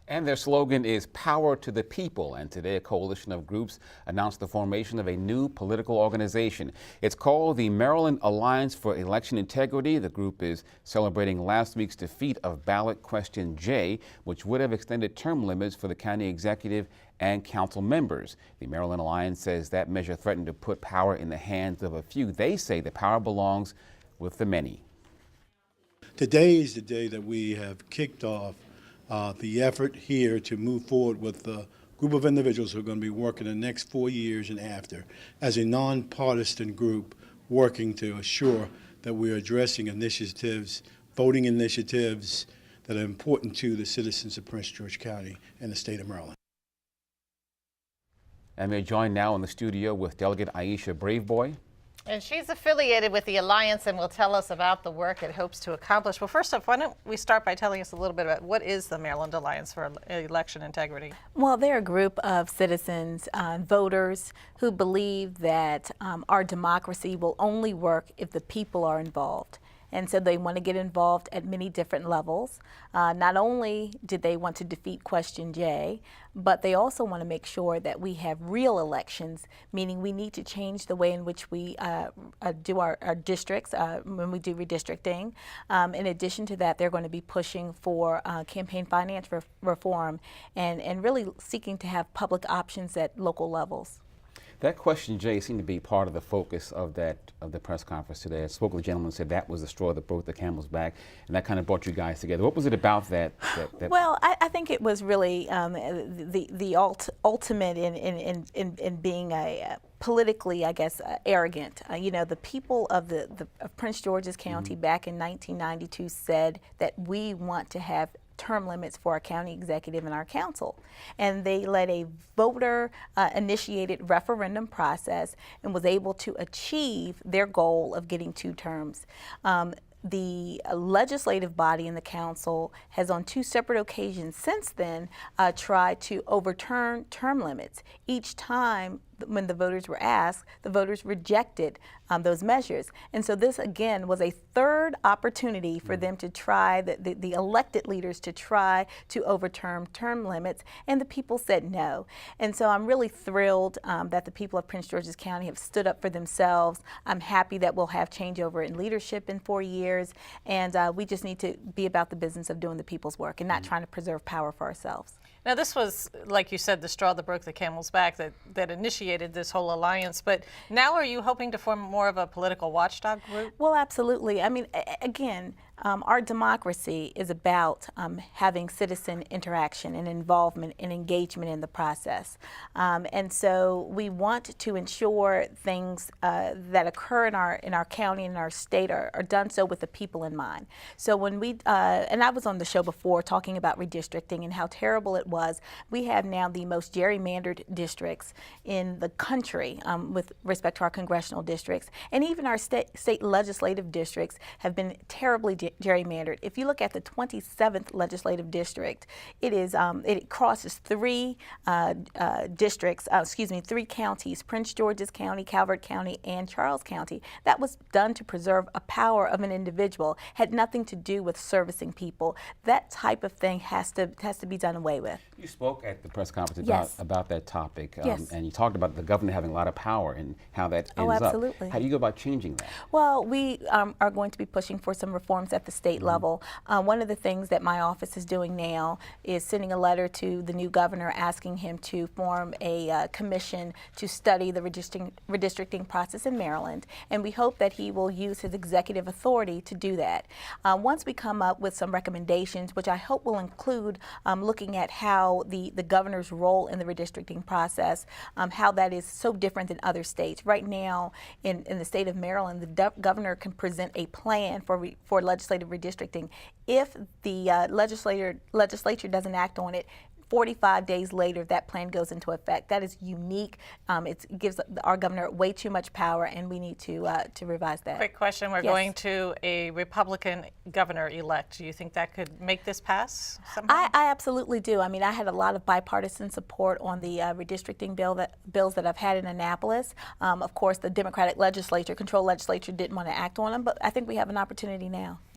And their slogan is Power to the People. And today a coalition of groups announced the formation of a new political organization. It's called the Maryland Alliance for Election Integrity. The group is celebrating last week's defeat of ballot question J, which would have extended term limits for the county executive and council members. The Maryland Alliance says that measure threatened to put power in the hands of a few. They say the power belongs with the many. Today is the day that we have kicked off the effort here to move forward with a group of individuals who are going to be working the next 4 years and after as a nonpartisan group working to assure that we are addressing initiatives, voting initiatives that are important to the citizens of Prince George County and the state of Maryland. And we're joined now in the studio with Delegate Aisha Braveboy. And she's affiliated with the Alliance and will tell us about the work it hopes to accomplish. Well, first off, why don't we start by telling us a little bit about what is the Maryland Alliance for Election Integrity? Well, they're a group of citizens, voters, who believe that our democracy will only work if the people are involved. And so they want to get involved at many different levels. Not only did they want to defeat Question J, but they also want to make sure that we have real elections, meaning we need to change the way in which we do our districts when we do redistricting. In addition to that, they're going to be pushing for campaign finance reform and really seeking to have public options at local levels. That question, Jay, seemed to be part of the focus of the press conference today. I spoke with a gentleman who said that was the straw that broke the camel's back, and that kind of brought you guys together. What was it about that? Well, I think it was really the ultimate in being a politically, I guess, arrogant. You know, the people of of Prince George's County back in 1992 said that we want to have term limits for our county executive and our council. And they led a voter initiated referendum process and was able to achieve their goal of getting 2 terms. The legislative body and the council has on 2 separate occasions since then tried to overturn term limits. Each time when the voters were asked, the voters rejected those measures. And so this again was a 3rd opportunity for them to try, the elected leaders to try to overturn term limits, and the people said no. And so I'm really thrilled that the people of Prince George's County have stood up for themselves. I'm happy that we'll have changeover in leadership in 4 years, and we just need to be about the business of doing the people's work and not trying to preserve power for ourselves. Now, this was, like you said, the straw that broke the camel's back that initiated this whole alliance. But now are you hoping to form more of a political watchdog group? Well, absolutely. I mean, again, our democracy is about having citizen interaction and involvement and engagement in the process. And so we want to ensure things that occur in our county and our state are done so with the people in mind. So when we, and I was on the show before talking about redistricting and how terrible it was. We have now the most gerrymandered districts in the country with respect to our congressional districts. And even our state legislative districts have been terribly gerrymandered. If you look at the 27th legislative district, it crosses 3 districts, 3 counties: Prince George's County, Calvert County, and Charles County. That was done to preserve a power of an individual, had nothing to do with servicing people. That type of thing has to be done away with. You spoke at the press conference about that topic, Yes. and you talked about the governor having a lot of power and how that ends up. Absolutely. How do you go about changing that? Well, we are going to be pushing for some reforms at the state level. One of the things that my office is doing now is sending a letter to the new governor asking him to form a commission to study the redistricting process in Maryland, and we hope that he will use his executive authority to do that. Once we come up with some recommendations, which I hope will include looking at how the governor's role in the redistricting process, how that is so different than other states. Right now, in the state of Maryland, the governor can present a plan for legislative redistricting. If the legislature doesn't act on it, 45 days later, that plan goes into effect. That is unique. It gives our governor way too much power, and we need to revise that. Quick question. We're going to a Republican governor-elect. Do you think that could make this pass somehow? I absolutely do. I mean, I had a lot of bipartisan support on the redistricting bills that I've had in Annapolis. Of course, the Democratic legislature, controlled legislature, didn't want to act on them, but I think we have an opportunity now.